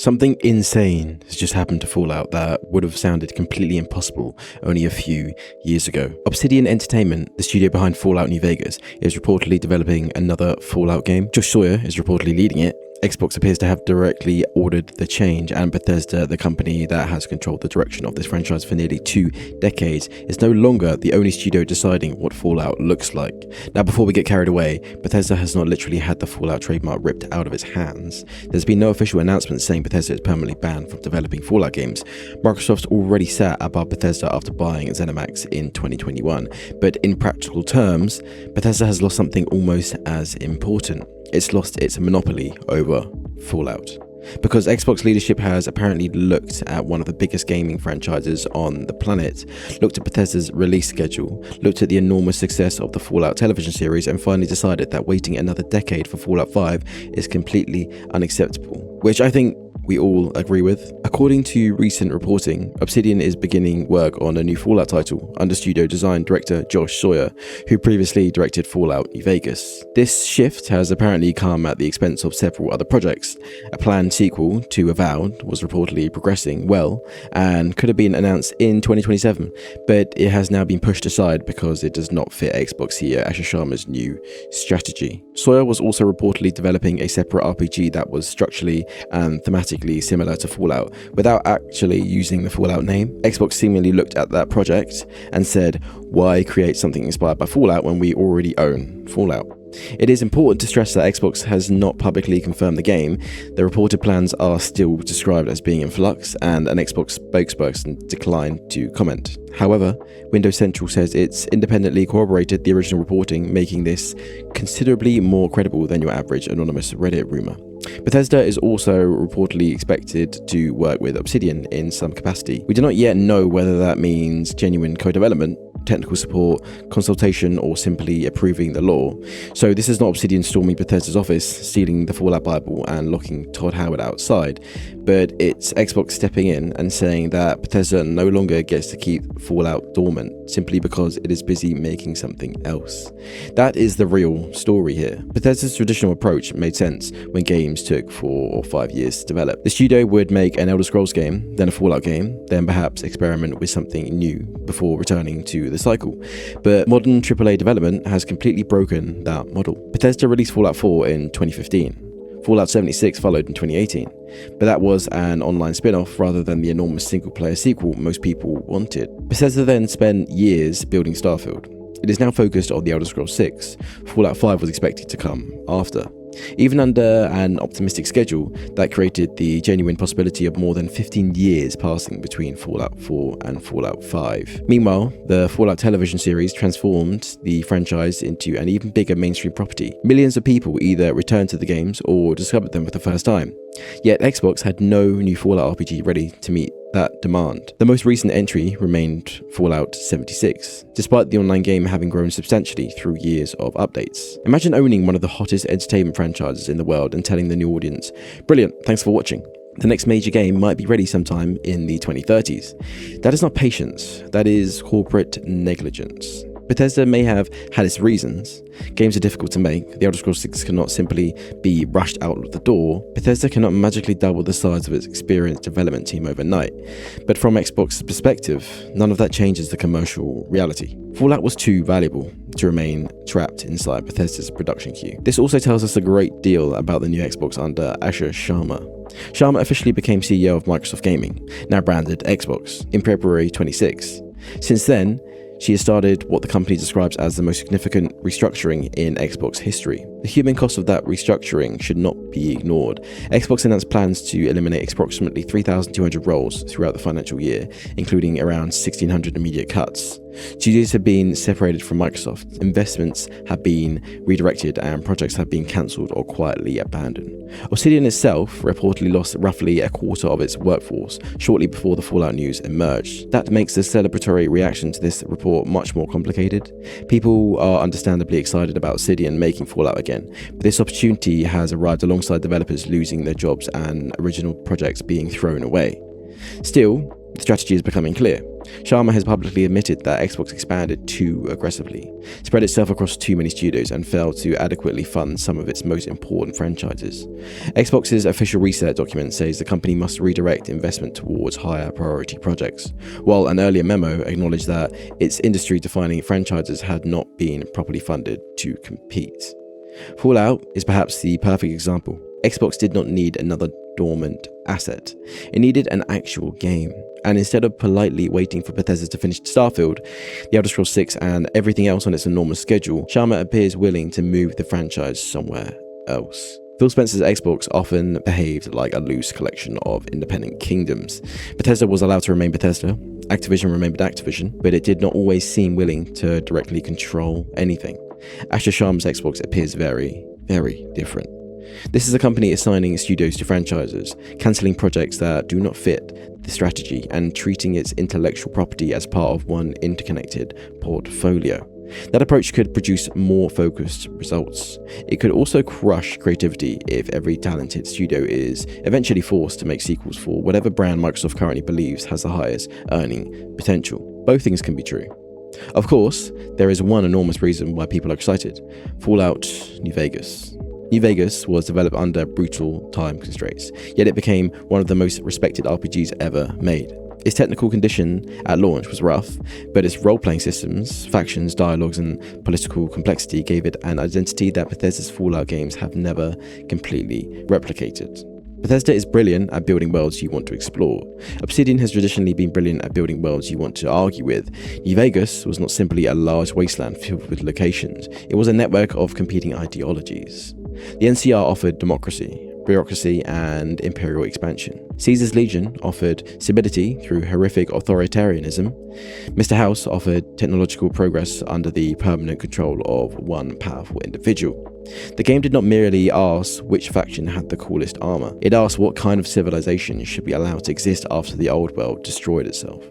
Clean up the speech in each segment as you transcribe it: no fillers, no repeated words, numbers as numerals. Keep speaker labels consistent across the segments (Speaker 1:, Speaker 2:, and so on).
Speaker 1: Something insane has just happened to Fallout that would have sounded completely impossible only a few years ago. Obsidian Entertainment, the studio behind Fallout New Vegas, is reportedly developing another Fallout game. Josh Sawyer is reportedly leading it. Xbox appears to have directly ordered the change, and Bethesda, the company that has controlled the direction of this franchise for nearly 2 decades, is no longer the only studio deciding what Fallout looks like. Now, before we get carried away, Bethesda has not literally had the Fallout trademark ripped out of its hands. There's been no official announcement saying Bethesda is permanently banned from developing Fallout games. Microsoft already sat above Bethesda after buying ZeniMax in 2021, but in practical terms, Bethesda has lost something almost as important. It's lost its monopoly over Fallout. Because Xbox leadership has apparently looked at one of the biggest gaming franchises on the planet, looked at Bethesda's release schedule, looked at the enormous success of the Fallout television series, and finally decided that waiting another decade for Fallout 5 is completely unacceptable, which I think we all agree with. According to recent reporting, Obsidian is beginning work on a new Fallout title under studio design director Josh Sawyer, who previously directed Fallout New Vegas. This shift has apparently come at the expense of several other projects. A planned sequel to Avowed was reportedly progressing well and could have been announced in 2027, but it has now been pushed aside because it does not fit Xbox CEO Asha Sharma's new strategy. Sawyer was also reportedly developing a separate RPG that was structurally and thematically similar to Fallout, without actually using the Fallout name. Xbox seemingly looked at that project and said, why create something inspired by Fallout when we already own Fallout? It is important to stress that Xbox has not publicly confirmed the game. The reported plans are still described as being in flux, and an Xbox spokesperson declined to comment. However, Windows Central says it's independently corroborated the original reporting, making this considerably more credible than your average anonymous Reddit rumor. Bethesda is also reportedly expected to work with Obsidian in some capacity. We do not yet know whether that means genuine co-development, technical support, consultation, or simply approving the law. So this is not Obsidian storming Bethesda's office, stealing the Fallout Bible and locking Todd Howard outside, but it's Xbox stepping in and saying that Bethesda no longer gets to keep Fallout dormant simply because it is busy making something else. That is the real story here. Bethesda's traditional approach made sense when games took 4 or 5 years to develop. The studio would make an Elder Scrolls game, then a Fallout game, then perhaps experiment with something new before returning to the cycle. But modern AAA development has completely broken that model. Bethesda released Fallout 4 in 2015. Fallout 76 followed in 2018, but that was an online spin-off rather than the enormous single-player sequel most people wanted. Bethesda then spent years building Starfield. It is now focused on the Elder Scrolls 6. Fallout 5 was expected to come after. Even under an optimistic schedule, that created the genuine possibility of more than 15 years passing between Fallout 4 and Fallout 5. Meanwhile, the Fallout television series transformed the franchise into an even bigger mainstream property. Millions of people either returned to the games or discovered them for the first time. Yet Xbox had no new Fallout RPG ready to meet that demand. The most recent entry remained Fallout 76, despite the online game having grown substantially through years of updates. Imagine owning one of the hottest entertainment franchises in the world and telling the new audience, brilliant, thanks for watching. The next major game might be ready sometime in the 2030s. That is not patience, that is corporate negligence. Bethesda may have had its reasons. Games are difficult to make. The Elder Scrolls 6 cannot simply be rushed out of the door. Bethesda cannot magically double the size of its experienced development team overnight. But from Xbox's perspective, none of that changes the commercial reality. Fallout was too valuable to remain trapped inside Bethesda's production queue. This also tells us a great deal about the new Xbox under Asha Sharma. Sharma officially became CEO of Microsoft Gaming, now branded Xbox, in February 26. Since then, she has started what the company describes as the most significant restructuring in Xbox history. The human cost of that restructuring should not be ignored. Xbox announced plans to eliminate approximately 3,200 roles throughout the financial year, including around 1,600 immediate cuts. Studios have been separated from Microsoft, investments have been redirected, and projects have been cancelled or quietly abandoned. Obsidian itself reportedly lost roughly a quarter of its workforce shortly before the Fallout news emerged. That makes the celebratory reaction to this report much more complicated. People are understandably excited about Obsidian making Fallout again, but this opportunity has arrived alongside developers losing their jobs and original projects being thrown away. Still, the strategy is becoming clear. Sharma has publicly admitted that Xbox expanded too aggressively, spread itself across too many studios, and failed to adequately fund some of its most important franchises. Xbox's official reset document says the company must redirect investment towards higher priority projects, while an earlier memo acknowledged that its industry-defining franchises had not been properly funded to compete. Fallout is perhaps the perfect example. Xbox did not need another dormant asset. It needed an actual game. And instead of politely waiting for Bethesda to finish Starfield, The Elder Scrolls 6 and everything else on its enormous schedule, Sharma appears willing to move the franchise somewhere else. Phil Spencer's Xbox often behaved like a loose collection of independent kingdoms. Bethesda was allowed to remain Bethesda, Activision remained Activision, but it did not always seem willing to directly control anything. Asha Sharma's Xbox appears very, very different. This is a company assigning studios to franchises, cancelling projects that do not fit the strategy, and treating its intellectual property as part of one interconnected portfolio. That approach could produce more focused results. It could also crush creativity if every talented studio is eventually forced to make sequels for whatever brand Microsoft currently believes has the highest earning potential. Both things can be true. Of course, there is one enormous reason why people are excited: Fallout New Vegas. New Vegas was developed under brutal time constraints, yet it became one of the most respected RPGs ever made. Its technical condition at launch was rough, but its role-playing systems, factions, dialogues, and political complexity gave it an identity that Bethesda's Fallout games have never completely replicated. Bethesda is brilliant at building worlds you want to explore. Obsidian has traditionally been brilliant at building worlds you want to argue with. New Vegas was not simply a large wasteland filled with locations, it was a network of competing ideologies. The NCR offered democracy, bureaucracy, and imperial expansion. Caesar's Legion offered stability through horrific authoritarianism. Mr. House offered technological progress under the permanent control of one powerful individual. The game did not merely ask which faction had the coolest armor, it asked what kind of civilization should be allowed to exist after the old world destroyed itself.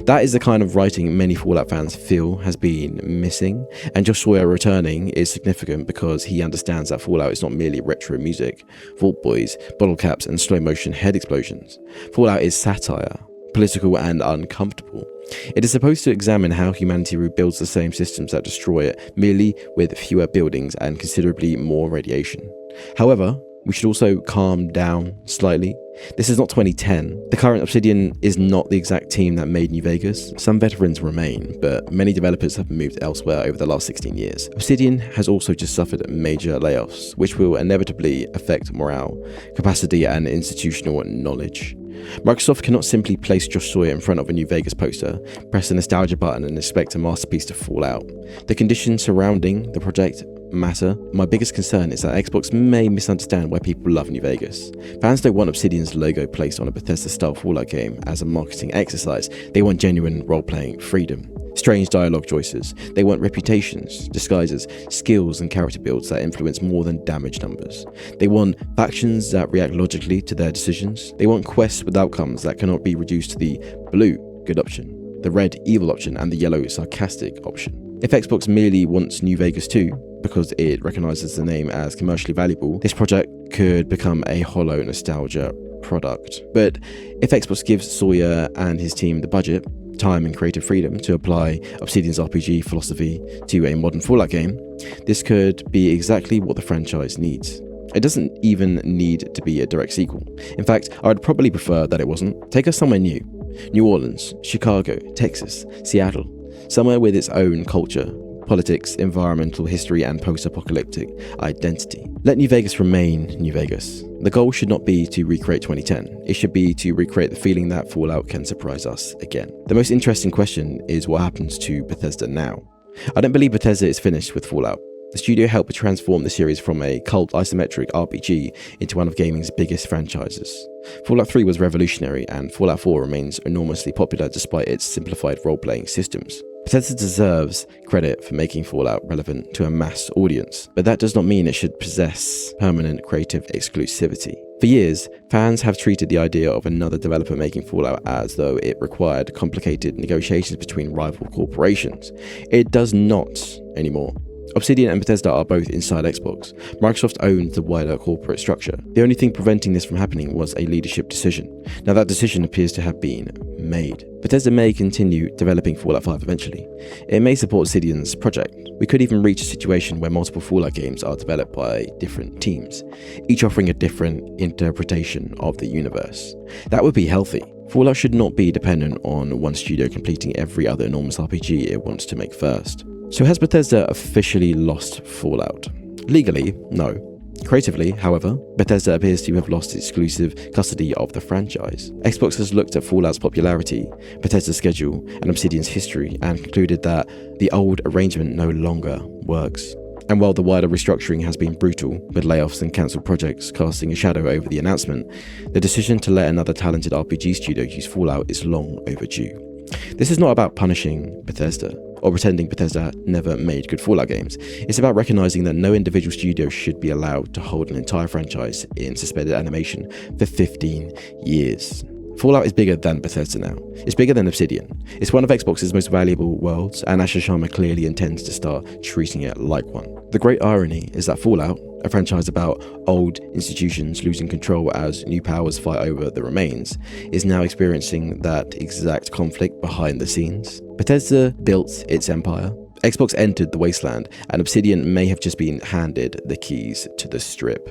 Speaker 1: That is the kind of writing many Fallout fans feel has been missing, and Josh Sawyer returning is significant because he understands that Fallout is not merely retro music, vault boys, bottle caps, and slow motion head explosions. Fallout is satire, political and uncomfortable. It is supposed to examine how humanity rebuilds the same systems that destroy it, merely with fewer buildings and considerably more radiation. However, we should also calm down slightly. This is not 2010. The current Obsidian is not the exact team that made New Vegas. Some veterans remain, but many developers have moved elsewhere over the last 16 years. Obsidian has also just suffered major layoffs, which will inevitably affect morale, capacity, and institutional knowledge. Microsoft cannot simply place Josh Sawyer in front of a New Vegas poster, press a nostalgia button, and expect a masterpiece to fall out. The conditions surrounding the project matter. My biggest concern is that Xbox may misunderstand why people love New Vegas. Fans don't want Obsidian's logo placed on a Bethesda-style Fallout game as a marketing exercise. They want genuine role-playing freedom. Strange dialogue choices. They want reputations, disguises, skills, and character builds that influence more than damage numbers. They want factions that react logically to their decisions. They want quests with outcomes that cannot be reduced to the blue, good option, the red, evil option, and the yellow, sarcastic option. If Xbox merely wants New Vegas 2, because it recognizes the name as commercially valuable, this project could become a hollow nostalgia product. But if Xbox gives Sawyer and his team the budget, time, and creative freedom to apply Obsidian's RPG philosophy to a modern Fallout game, this could be exactly what the franchise needs. It doesn't even need to be a direct sequel. In fact, I would probably prefer that it wasn't. Take us somewhere new. New Orleans, Chicago, Texas, Seattle. Somewhere with its own culture, politics, environmental history, and post-apocalyptic identity. Let New Vegas remain New Vegas. The goal should not be to recreate 2010. It should be to recreate the feeling that Fallout can surprise us again. The most interesting question is what happens to Bethesda now. I don't believe Bethesda is finished with Fallout. The studio helped transform the series from a cult isometric RPG into one of gaming's biggest franchises. Fallout 3 was revolutionary, and Fallout 4 remains enormously popular despite its simplified role-playing systems. Bethesda deserves credit for making Fallout relevant to a mass audience, but that does not mean it should possess permanent creative exclusivity. For years, fans have treated the idea of another developer making Fallout as though it required complicated negotiations between rival corporations. It does not anymore. Obsidian and Bethesda are both inside Xbox. Microsoft owns the wider corporate structure. The only thing preventing this from happening was a leadership decision. Now that decision appears to have been made. Bethesda may continue developing Fallout 5 eventually. It may support Obsidian's project. We could even reach a situation where multiple Fallout games are developed by different teams, each offering a different interpretation of the universe. That would be healthy. Fallout should not be dependent on one studio completing every other enormous RPG it wants to make first. So has Bethesda officially lost Fallout? Legally, no. Creatively, however, Bethesda appears to have lost exclusive custody of the franchise. Xbox has looked at Fallout's popularity, Bethesda's schedule, and Obsidian's history and concluded that the old arrangement no longer works. And while the wider restructuring has been brutal, with layoffs and cancelled projects casting a shadow over the announcement, the decision to let another talented RPG studio use Fallout is long overdue. This is not about punishing Bethesda or pretending Bethesda never made good Fallout games. It's about recognizing that no individual studio should be allowed to hold an entire franchise in suspended animation for 15 years. Fallout is bigger than Bethesda now. It's bigger than Obsidian. It's one of Xbox's most valuable worlds, and Asha Sharma clearly intends to start treating it like one. The great irony is that Fallout, a franchise about old institutions losing control as new powers fight over the remains, is now experiencing that exact conflict behind the scenes. Bethesda built its empire, Xbox entered the wasteland, and Obsidian may have just been handed the keys to the strip.